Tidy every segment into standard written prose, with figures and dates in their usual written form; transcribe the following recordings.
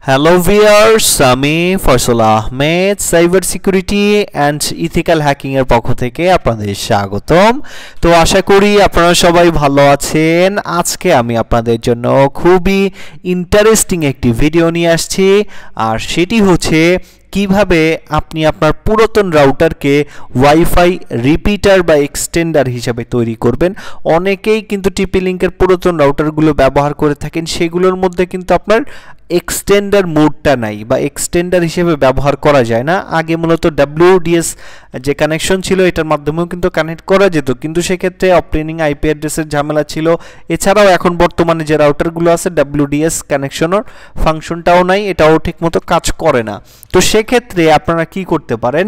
Hello viewers, আমি Faisal Ahmed cyber security and ethical hacking এর পক্ষ থেকে আপনাদের স্বাগতম। তো আশা করি আপনারা সবাই ভালো আছেন। আজকে আমি আপনাদের জন্য খুবই ইন্টারেস্টিং একটি ভিডিও নিয়ে আসছি, আর সেটি হচ্ছে কিভাবে আপনি আপনার পুরাতন রাউটারকে ওয়াইফাই রিপিটার বা এক্সটেন্ডার হিসেবে তৈরি করবেন। অনেকেই কিন্তু টিপি লিংকের পুরাতন রাউটারগুলো ব্যবহার করে থাকেন, সেগুলোর মধ্যে কিন্তু আপনার এক্সটেন্ডার মোডটা নাই বা এক্সটেন্ডার হিসেবে ব্যবহার করা যায় না। আগে মূলত WDS যে কানেকশন ছিল এটার মাধ্যমেও কিন্তু কানেক্ট করা যেত, কিন্তু সেক্ষেত্রে অবটেনিং আইপি অ্যাড্রেসের ঝামেলা ছিল। এছাড়াও এখন বর্তমানে যে রাউটারগুলো আছে WDS কানেকশনের ফাংশনটাও নাই, এটাও ঠিকমতো কাজ করে না। তো সেক্ষেত্রে আপনারা কি করতে পারেন,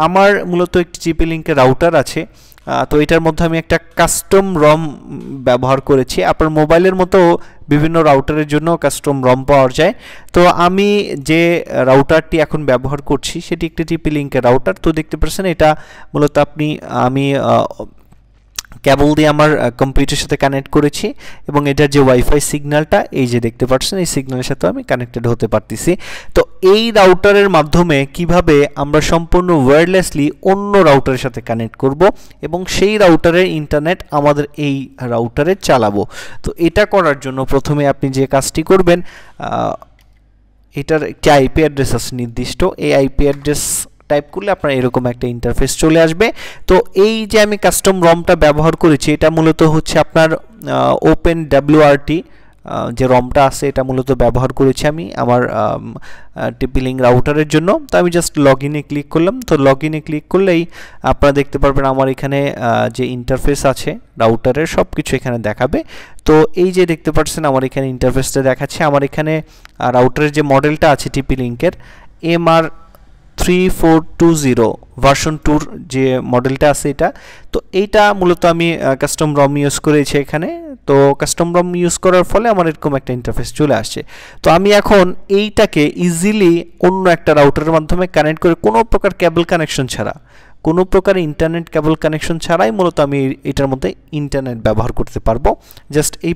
আমার মূলত একটি টিপি লিংকের রাউটার আছে, তো এটার মধ্যে আমি একটা কাস্টম রম ব্যবহার করেছি। আপনার মোবাইলের মতো বিভিন্ন রাউটারের জন্য কাস্টম রম পাওয়া যায়। তো আমি যে রাউটারটি এখন ব্যবহার করছি সেটি একটি টিপি লিংকের রাউটার। তো দেখতে পাচ্ছেন এটা মূলত আমি কেবল দিয়ে আমার কম্পিউটারের সাথে কানেক্ট করেছি, এবং এটার যে ওয়াইফাই সিগন্যালটা এই যে দেখতে পাচ্ছেন, এই সিগন্যালের সাথে আমি কানেক্টেড হতে পারতেছি। তো এই রাউটারের মাধ্যমে কিভাবে আমরা সম্পূর্ণ ওয়্যারলেসলি অন্য রাউটারের সাথে কানেক্ট করব এবং সেই রাউটারের ইন্টারনেট আমাদের এই রাউটারে চালাবো। তো এটা করার জন্য প্রথমে আপনি যে কাজটি করবেন, এটার একটি আইপি অ্যাড্রেস আছে নির্দিষ্ট। এই আইপি অ্যাড্রেস টাইপ করলে আপনার এরকম একটা ইন্টারফেস চলে আসবে। তো এই যে আমি কাস্টম রমটা ব্যবহার করেছি, এটা মূলত হচ্ছে আপনার ওপেন WRT যে রমটা আছে, এটা মূলত ব্যবহার করেছি আমি আমার টিপি লিংক রাউটারের জন্য। তো আমি জাস্ট লগ ইনে ক্লিক করলাম। তো লগ ইনে ক্লিক করলেই আপনারা দেখতে পারবেন আমার এখানে যে ইন্টারফেস আছে রাউটারের সব কিছু এখানে দেখাবে। তো এই যে দেখতে পাচ্ছেন আমার এখানে ইন্টারফেসটা দেখাচ্ছে। আমার এখানে রাউটারের যে মডেলটা আছে টিপি লিংকের MR3420 ভার্সন 2 যে মডেলটা আছে এটা। তো এইটা মূলত আমি কাস্টম রম ইউজ করেছি এখানে। তো কাস্টম রম ইউজ করার ফলে আমার এরকম একটা ইন্টারফেস চলে আসছে। তো আমি এখন এইটাকে ইজিলি অন্য একটা রাউটারের মাধ্যমে কানেক্ট করে কোনো প্রকার কেবল কানেকশন ছাড়া, কোনো প্রকার ইন্টারনেট কেবল কানেকশন ছাড়াই মূলত আমি এটার মধ্যে ইন্টারনেট ব্যবহার করতে পারবো। জাস্ট এই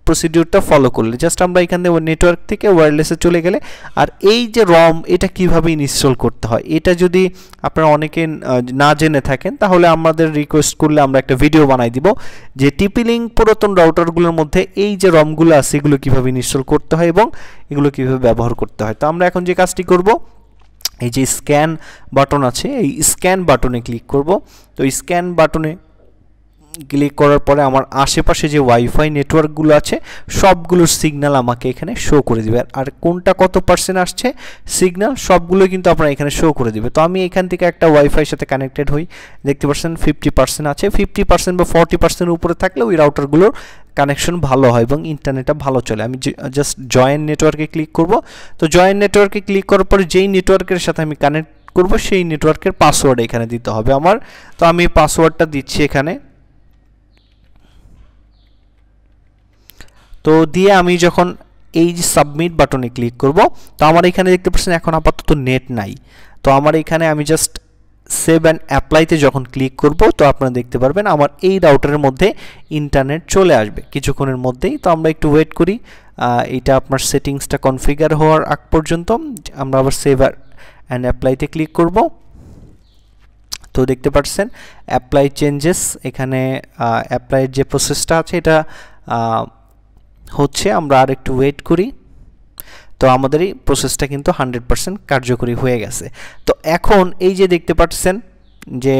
প্রসিডিউরটা ফলো করলে জাস্ট আমরা এখানে নেটওয়ার্ক থেকে ওয়্যারলেসে চলে গেলে, আর এই যে রম এটা কিভাবে ইনস্টল করতে হয় এটা যদি আপনারা অনেকে না জেনে থাকেন তাহলে আমাদের রিকোয়েস্ট করলে আমরা একটা ভিডিও বানাই দিব যে টিপি লিংক পুরাতন রাউটারগুলোর মধ্যে এই যে রমগুলো আছে এগুলো কিভাবে ইনস্টল করতে হয় এবং এগুলো কিভাবে ব্যবহার করতে হয়। তো আমরা এখন যে কাজটি করব, এই যে স্ক্যান বাটন আছে এই স্ক্যান বাটনে ক্লিক করব। তো স্ক্যান বাটনে ক্লিক করার পরে আমার আশেপাশে যে ওয়াইফাই নেটওয়ার্কগুলো আছে সবগুলোর সিগন্যাল আমাকে এখানে শো করে দিবে, আর কোনটা কত পার্সেন্ট আসছে সিগন্যাল সবগুলো কিন্তু আপনার এখানে শো করে দিবে। তো আমি এখান থেকে একটা ওয়াইফাইয়ের সাথে কানেক্টেড হই, দেখতে পাচ্ছেন 50% আছে। 50% বা 40% উপরে থাকলে ওই রাউটারগুলোর কানেকশন ভালো হয় এবং ইন্টারনেটটা ভালো চলে। আমি জাস্ট জয়েন নেটওয়ার্কে ক্লিক করব। তো জয়েন নেটওয়ার্কে ক্লিক করার পরে যেই নেটওয়ার্কের সাথে আমি কানেক্ট করব সেই নেটওয়ার্কের পাসওয়ার্ড এখানে দিতে হবে আমার। তো আমি পাসওয়ার্ডটা দিচ্ছি এখানে। তো দিয়ে আমি যখন এই যে সাবমিট বাটনে ক্লিক করব, তো আমার এখানে দেখতে পাচ্ছেন এখন আপাতত নেট নাই। তো আমার এখানে আমি জাস্ট সেভ অ্যান্ড অ্যাপ্লাইতে যখন ক্লিক করব তো আপনারা দেখতে পারবেন আমার এই রাউটারের মধ্যে ইন্টারনেট চলে আসবে কিছুক্ষণের মধ্যেই। তো আমরা একটু ওয়েট করি, এটা আপনার সেটিংসটা কনফিগার হওয়ার আগ পর্যন্ত। আমরা আবার সেভ অ্যান্ড অ্যাপ্লাইতে ক্লিক করব। তো দেখতে পাচ্ছেন অ্যাপ্লাই চেঞ্জেস, এখানে অ্যাপ্লাইয়ের যে প্রসেসটা আছে এটা হচ্ছে। আমরা আর একটু ওয়েট করি। তো আমাদের এই প্রসেসটা কিন্তু 100% কার্যকরী হয়ে গেছে। তো এখন এই যে দেখতে পাচ্ছেন যে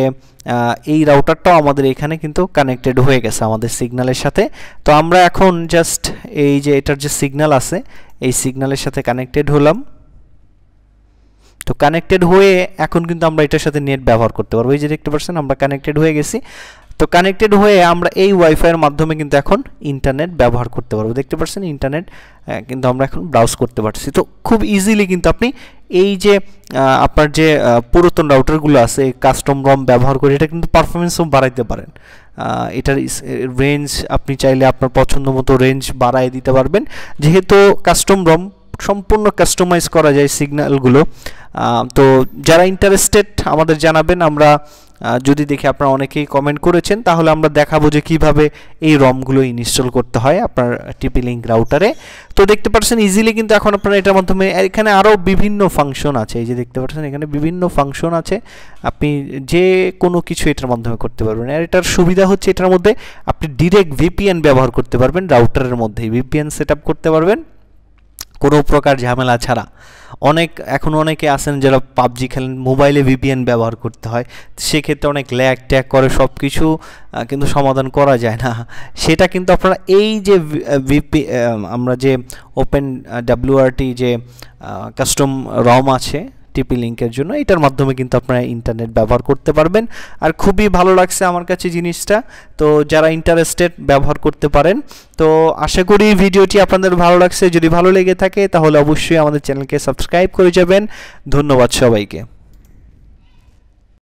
এই রাউটারটাও আমাদের এখানে কিন্তু কানেক্টেড হয়ে গেছে আমাদের সিগন্যালের সাথে। তো আমরা এখন জাস্ট এই যে এটার যে সিগন্যাল আছে এই সিগন্যালের সাথে কানেক্টেড হলাম। তো কানেক্টেড হয়ে এখন কিন্তু আমরা এটার সাথে নেট ব্যবহার করতে পারবো। এই যে দেখতে পাচ্ছেন আমরা কানেক্টেড হয়ে গেছি। তো কানেক্টেড হয়ে আমরা এই ওয়াইফাইয়ের মাধ্যমে কিন্তু এখন ইন্টারনেট ব্যবহার করতে পারবো। দেখতে পাচ্ছেন ইন্টারনেট কিন্তু আমরা এখন ব্রাউজ করতে পারছি। তো খুব ইজিলি কিন্তু আপনি এই যে আপনার যে পুরাতন রাউটারগুলো আছে কাস্টম রম ব্যবহার করে এটা কিন্তু পারফরমেন্সও বাড়াইতে পারেন। এটার রেঞ্জ আপনি চাইলে আপনার পছন্দ মতো রেঞ্জ বাড়ায় দিতে পারবেন, যেহেতু কাস্টম রম সম্পূর্ণ কাস্টমাইজ করা যায় সিগন্যালগুলো। তো যারা ইন্টারেস্টেড আমাদের জানাবেন, আমরা যদি দেখি আপনারা অনেকেই কমেন্ট করেছেন, তাহলে আমরা দেখাবো যে কিভাবে এই রমগুলো ইনস্টল করতে হয় আপনার টিপি লিঙ্ক রাউটারে। তো দেখতে পাচ্ছেন ইজিলি কিন্তু এখন আপনারা এটার মাধ্যমে, এখানে আরও বিভিন্ন ফাংশন আছে, এই যে দেখতে পাচ্ছেন এখানে বিভিন্ন ফাংশন আছে, আপনি যে কোনো কিছু এটার মাধ্যমে করতে পারবেন। আর এটার সুবিধা হচ্ছে এটার মধ্যে আপনি ডিরেক্ট ভিপিএন ব্যবহার করতে পারবেন, রাউটারের মধ্যেই ভিপিএন সেট আপ করতে পারবেন কোনো প্রকার ঝামেলা ছাড়া। এখন অনেকে আছেন যারা পাবজি খেলেন, মোবাইলে ভিপিএন ব্যবহার করতে হয়, সেক্ষেত্রে অনেক ল্যাগ ট্যাগ করে, সব কিছু কিন্তু সমাধান করা যায় না। সেটা কিন্তু আপনারা এই যে আমরা যে ওপেন WRT যে কাস্টম রম আছে টিপি লিঙ্কের জন্য, এটার মাধ্যমে কিন্তু আপনারা ইন্টারনেট ব্যবহার করতে পারবেন। আর খুবই ভালো লাগছে আমার কাছে জিনিসটা, তো যারা ইন্টারেস্টেড ব্যবহার করতে পারেন। তো আশা করি ভিডিওটি আপনাদের ভালো লাগছে, যদি ভালো লেগে থাকে তাহলে অবশ্যই আমাদের চ্যানেলকে সাবস্ক্রাইব করে যাবেন। ধন্যবাদ সবাইকে।